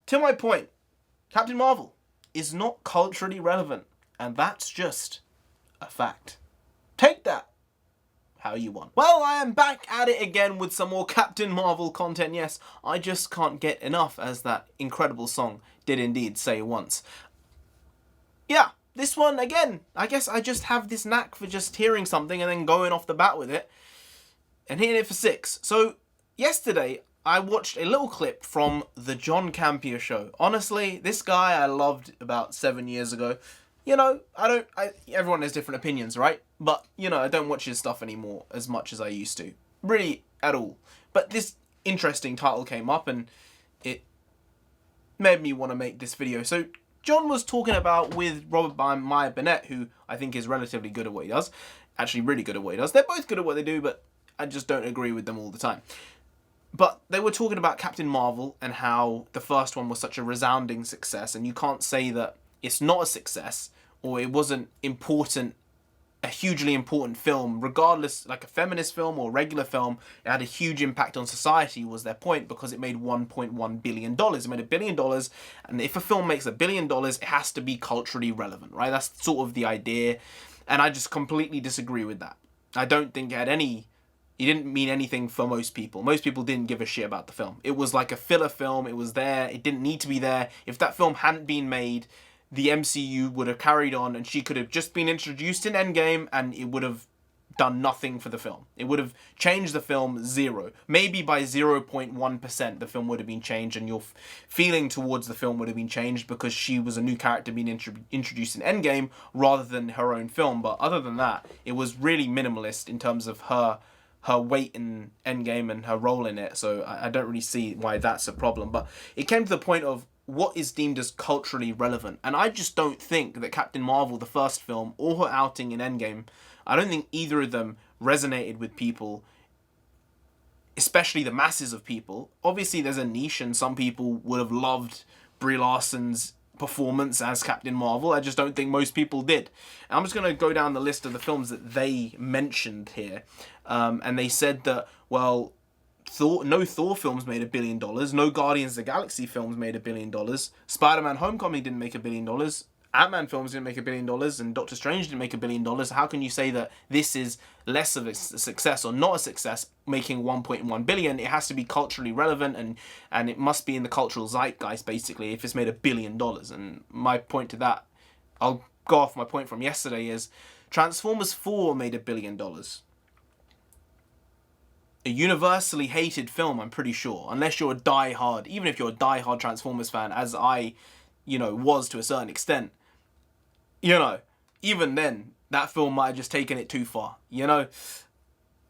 To my point, Captain Marvel is not culturally relevant, and that's just a fact. Take that how you want. Well, I am back at it again with some more Captain Marvel content. Yes, I just can't get enough, as that incredible song did indeed say once. Yeah, this one, again, I guess I just have this knack for just hearing something and then going off the bat with it and hitting it for 6. So, yesterday, I watched a little clip from the John Campea show. Honestly, this guy I loved about 7 years ago. You know, everyone has different opinions, right? But, you know, I don't watch his stuff anymore as much as I used to. Really, at all. But this interesting title came up and it made me want to make this video. So, John was talking about with Robert Meyer Burnett, who I think is relatively good at what he does. Actually, really good at what he does. They're both good at what they do, but I just don't agree with them all the time. But they were talking about Captain Marvel and how the first one was such a resounding success, and you can't say that it's not a success or it wasn't important, a hugely important film, regardless, like a feminist film or a regular film. It had a huge impact on society, was their point, because it made $1.1 billion. It made $1 billion, and if a film makes $1 billion, it has to be culturally relevant, right? That's sort of the idea, and I just completely disagree with that. I don't think it didn't mean anything for most people. Most people didn't give a shit about the film. It was like a filler film. It was there. It didn't need to be there. If that film hadn't been made, the MCU would have carried on and she could have just been introduced in Endgame and it would have done nothing for the film. It would have changed the film zero. Maybe by 0.1% the film would have been changed and your feeling towards the film would have been changed because she was a new character being introduced in Endgame rather than her own film. But other than that, it was really minimalist in terms of her weight in Endgame and her role in it, so I don't really see why that's a problem. But it came to the point of what is deemed as culturally relevant, and I just don't think that Captain Marvel, the first film, or her outing in Endgame, I don't think either of them resonated with people, especially the masses of people. Obviously there's a niche and some people would have loved Brie Larson's performance as Captain Marvel. I just don't think most people did. And I'm just going to go down the list of the films that they mentioned here. And they said that, well, no Thor films made $1 billion. No Guardians of the Galaxy films made $1 billion. Spider-Man Homecoming didn't make $1 billion. Ant-Man films didn't make $1 billion. And Doctor Strange didn't make $1 billion. How can you say that this is less of a success or not a success, making $1.1 billion? It has to be culturally relevant and it must be in the cultural zeitgeist, basically, if it's made $1 billion. And my point to that, I'll go off my point from yesterday, is Transformers 4 made $1 billion. A universally hated film, I'm pretty sure, unless you're a die-hard, even if you're a die-hard Transformers fan, as I, was to a certain extent, even then, that film might have just taken it too far,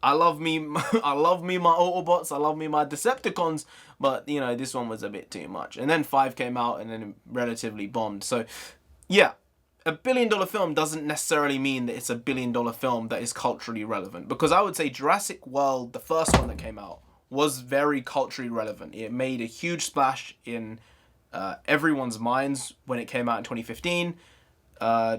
I love me my Autobots, I love me my Decepticons, but, this one was a bit too much. And then 5 came out and then it relatively bombed. So, yeah. $1 billion film doesn't necessarily mean that it's $1 billion film that is culturally relevant. Because I would say Jurassic World, the first one that came out, was very culturally relevant. It made a huge splash in everyone's minds when it came out in 2015.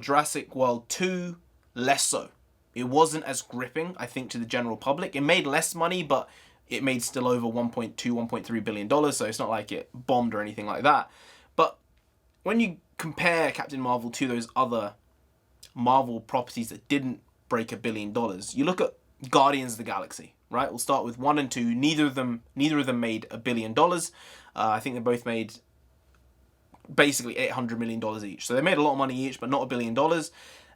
Jurassic World 2, less so. It wasn't as gripping, I think, to the general public. It made less money, but it made still over $1.2, $1.3 billion, so it's not like it bombed or anything like that. But when you compare Captain Marvel to those other Marvel properties that didn't break $1 billion, you look at Guardians of the Galaxy, right? We'll start with 1 and 2. Neither of them made $1 billion. I think they both made basically $800 million each. So they made a lot of money each, but not $1 billion.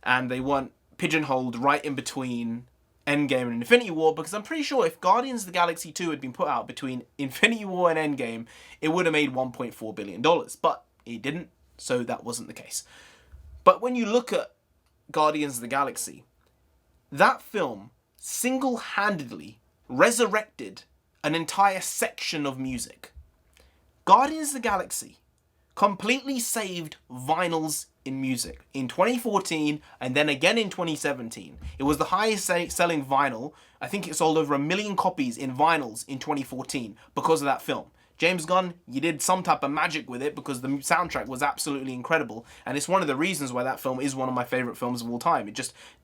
And they weren't pigeonholed right in between Endgame and Infinity War, because I'm pretty sure if Guardians of the Galaxy 2 had been put out between Infinity War and Endgame, it would have made $1.4 billion. But it didn't. So that wasn't the case. But when you look at Guardians of the Galaxy, that film single-handedly resurrected an entire section of music. Guardians of the Galaxy completely saved vinyls in music in 2014 and then again in 2017. It was the highest selling vinyl. I think it sold over 1 million copies in vinyls in 2014 because of that film. James Gunn, you did some type of magic with it because the soundtrack was absolutely incredible. And it's one of the reasons why that film is one of my favourite films of all time.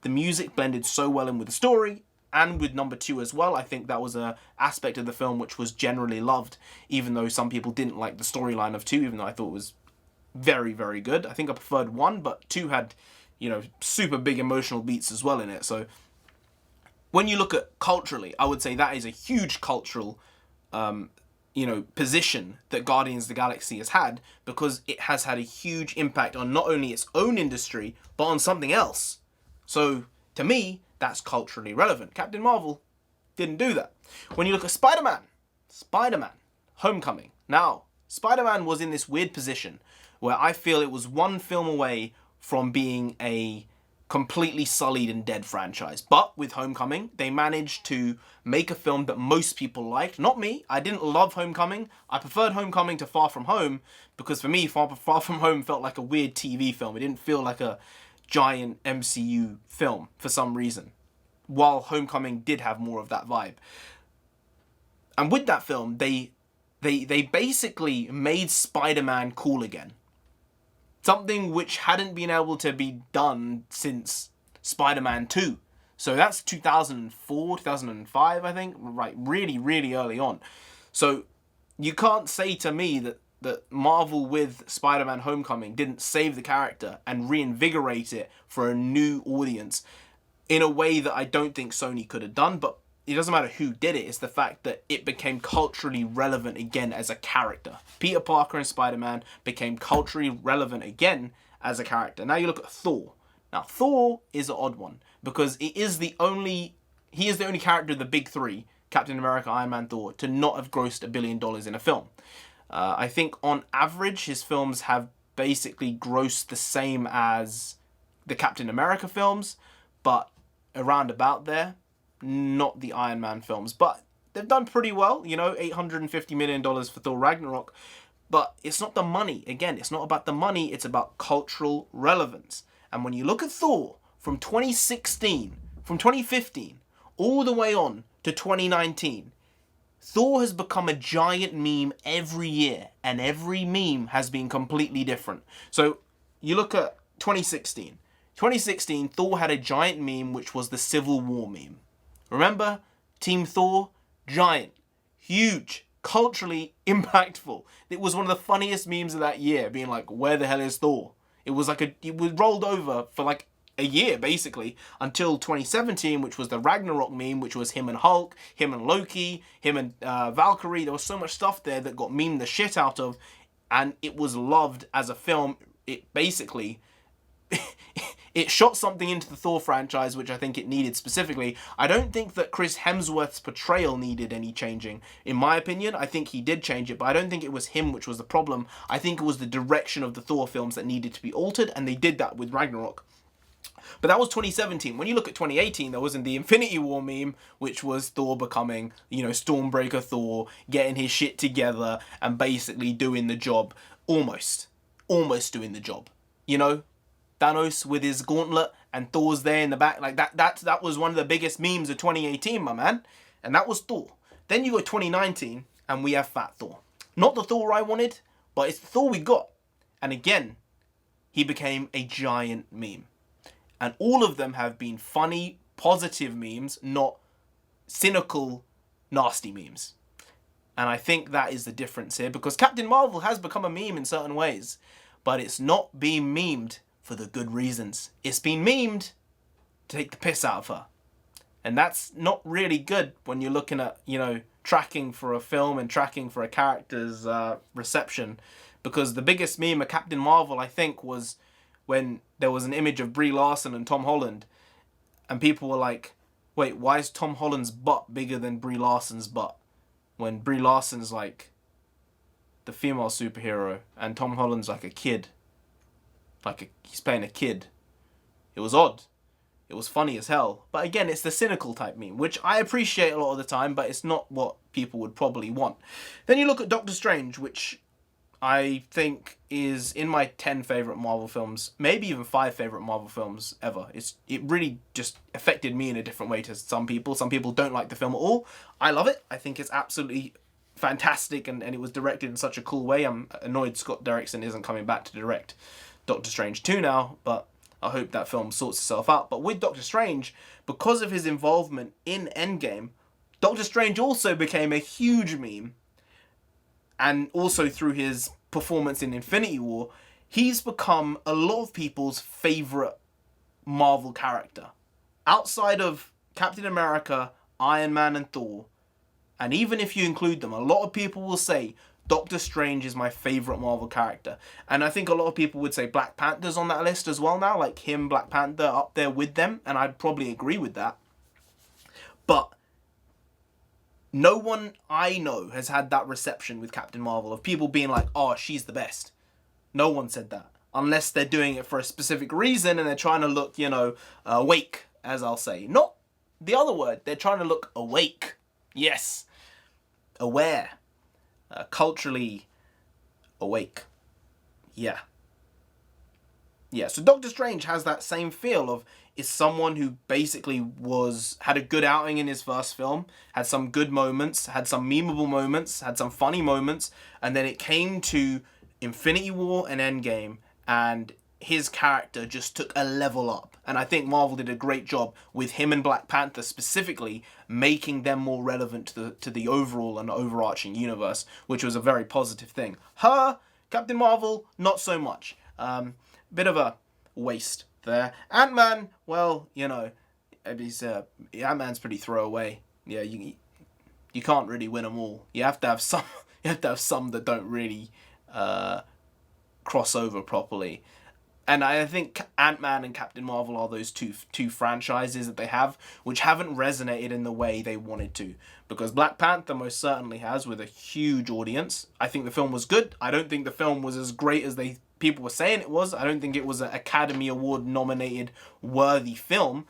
The music blended so well in with the story and with number 2 as well. I think that was a aspect of the film which was generally loved, even though some people didn't like the storyline of 2, even though I thought it was very, very good. I think I preferred 1, but 2 had, you know, super big emotional beats as well in it. So when you look at culturally, I would say that is a huge cultural, you know, position that Guardians of the Galaxy has had, because it has had a huge impact on not only its own industry, but on something else. So to me, that's culturally relevant. Captain Marvel didn't do that. When you look at Spider-Man, Homecoming. Now, Spider-Man was in this weird position where I feel it was one film away from being a completely sullied and dead franchise. But with Homecoming, they managed to make a film that most people liked. Not me. I didn't love Homecoming. I preferred Homecoming to Far From Home, because for me, Far From Home felt like a weird TV film. It didn't feel like a giant MCU film for some reason, while Homecoming did have more of that vibe. And with that film, they basically made Spider-Man cool again. Something which hadn't been able to be done since Spider-Man 2. So that's 2004, 2005, I think. Right, really, really early on. So you can't say to me that Marvel with Spider-Man Homecoming didn't save the character and reinvigorate it for a new audience in a way that I don't think Sony could have done. But it doesn't matter who did it. It's the fact that it became culturally relevant again as a character. Peter Parker and Spider-Man became culturally relevant again as a character. Now you look at Thor. Now Thor is an odd one, because he is the only character of the big three, Captain America, Iron Man, Thor, to not have grossed $1 billion in a film. I think on average his films have basically grossed the same as the Captain America films, but around about there. Not the Iron Man films, but they've done pretty well, you know, $850 million for Thor Ragnarok. But it's not the money. Again, it's not about the money, it's about cultural relevance. And when you look at Thor from 2015, all the way on to 2019, Thor has become a giant meme every year, and every meme has been completely different. So you look at 2016. 2016, Thor had a giant meme, which was the Civil War meme. Remember? Team Thor, giant, huge, culturally impactful. It was one of the funniest memes of that year, being like, where the hell is Thor? It was rolled over for like a year, basically, until 2017, which was the Ragnarok meme, which was him and Hulk, him and Loki, him and Valkyrie. There was so much stuff there that got memed the shit out of, and it was loved as a film. It basically... it shot something into the Thor franchise, which I think it needed specifically. I don't think that Chris Hemsworth's portrayal needed any changing. In my opinion, I think he did change it, but I don't think it was him which was the problem. I think it was the direction of the Thor films that needed to be altered, and they did that with Ragnarok. But that was 2017. When you look at 2018, there wasn't the Infinity War meme, which was Thor becoming, you know, Stormbreaker Thor, getting his shit together, and basically doing the job. Almost doing the job. You know? Thanos with his gauntlet and Thor's there in the back. Like that was one of the biggest memes of 2018, my man. And that was Thor. Then you go 2019 and we have Fat Thor. Not the Thor I wanted, but it's the Thor we got. And again, he became a giant meme. And all of them have been funny, positive memes, not cynical, nasty memes. And I think that is the difference here, because Captain Marvel has become a meme in certain ways, but it's not being memed for the good reasons. It's been memed to take the piss out of her. And that's not really good when you're looking at, you know, tracking for a film and tracking for a character's reception. Because the biggest meme of Captain Marvel, I think, was when there was an image of Brie Larson and Tom Holland. And people were like, wait, why is Tom Holland's butt bigger than Brie Larson's butt? When Brie Larson's like the female superhero and Tom Holland's like a kid. He's playing a kid. It was odd. It was funny as hell. But again, it's the cynical type meme, which I appreciate a lot of the time, but it's not what people would probably want. Then you look at Doctor Strange, which I think is in my 10 favourite Marvel films, maybe even 5 favourite Marvel films ever. It really just affected me in a different way to some people. Some people don't like the film at all. I love it. I think it's absolutely fantastic, and it was directed in such a cool way. I'm annoyed Scott Derrickson isn't coming back to direct Doctor Strange 2 now, but I hope that film sorts itself out. But with Doctor Strange, because of his involvement in Endgame, Doctor Strange also became a huge meme. And also through his performance in Infinity War, he's become a lot of people's favourite Marvel character. Outside of Captain America, Iron Man and Thor, and even if you include them, a lot of people will say Doctor Strange is my favourite Marvel character. And I think a lot of people would say Black Panther's on that list as well now, like him, Black Panther, up there with them, and I'd probably agree with that. But no one I know has had that reception with Captain Marvel of people being like, oh, she's the best. No one said that. Unless they're doing it for a specific reason and they're trying to look, you know, awake, as I'll say. Not the other word. They're trying to look awake. Yes. Aware. Culturally awake. Yeah. Yeah, so Doctor Strange has that same feel of, is someone who basically had a good outing in his first film, had some good moments, had some memeable moments, had some funny moments, and then it came to Infinity War and Endgame, and his character just took a level up. And I think Marvel did a great job with him and Black Panther specifically, making them more relevant to the overall and overarching universe, which was a very positive thing. Captain Marvel, not so much. Bit of a waste there. Ant-Man, well, you know, Ant-Man's pretty throwaway. Yeah, you can't really win them all. You have to have some. You have to have some that don't really cross over properly. And I think Ant-Man and Captain Marvel are those two franchises that they have, which haven't resonated in the way they wanted to. Because Black Panther most certainly has, with a huge audience. I think the film was good. I don't think the film was as great as people were saying it was. I don't think it was an Academy Award nominated worthy film.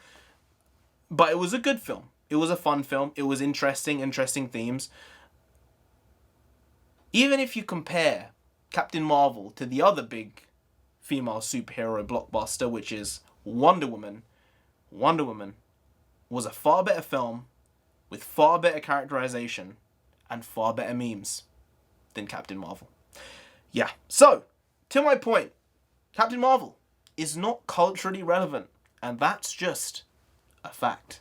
But it was a good film. It was a fun film. It was interesting themes. Even if you compare Captain Marvel to the other big female superhero blockbuster, which is Wonder Woman. Wonder Woman was a far better film with far better characterization and far better memes than Captain Marvel. Yeah, so, to my point, Captain Marvel is not culturally relevant, and that's just a fact.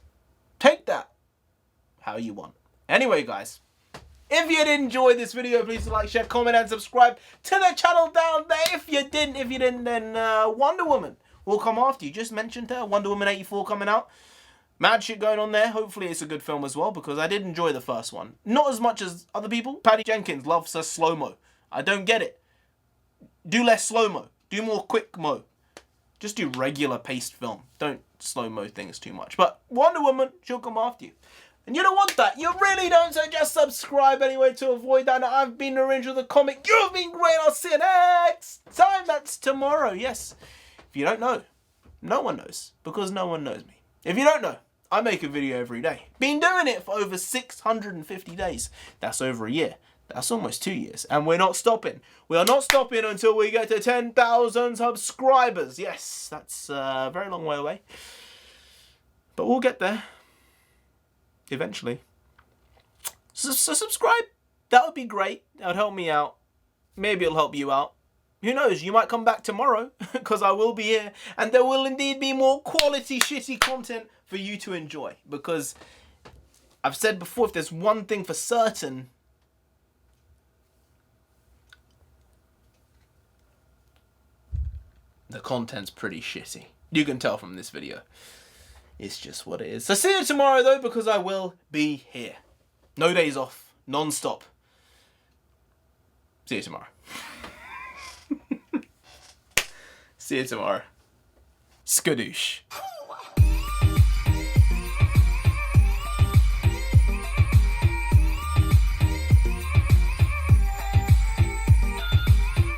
Take that how you want. Anyway, guys, if you did enjoy this video, please like, share, comment, and subscribe to the channel down there. If you didn't, then Wonder Woman will come after you. Just mentioned her, Wonder Woman 84 coming out. Mad shit going on there. Hopefully it's a good film as well, because I did enjoy the first one. Not as much as other people. Patty Jenkins loves her slow-mo. I don't get it. Do less slow-mo. Do more quick-mo. Just do regular paced film. Don't slow-mo things too much. But Wonder Woman, she'll come after you. And you don't want that. You really don't, so just subscribe anyway to avoid that. Now, I've been NarendraTheComic. You've been great. I'll see you next time. That's tomorrow. Yes. If you don't know, no one knows, because no one knows me. If you don't know, I make a video every day. Been doing it for over 650 days. That's over a year. That's almost 2 years. And we're not stopping. We are not stopping until we get to 10,000 subscribers. Yes, that's a very long way away. But we'll get there. Eventually. So subscribe. That would be great. That would help me out. Maybe it'll help you out. Who knows? You might come back tomorrow, because I will be here. And there will indeed be more quality shitty content for you to enjoy. Because I've said before, if there's one thing for certain, the content's pretty shitty. You can tell from this video. It's just what it is. So see you tomorrow, though, because I will be here. No days off. Non-stop. See you tomorrow. See you tomorrow. Skadoosh.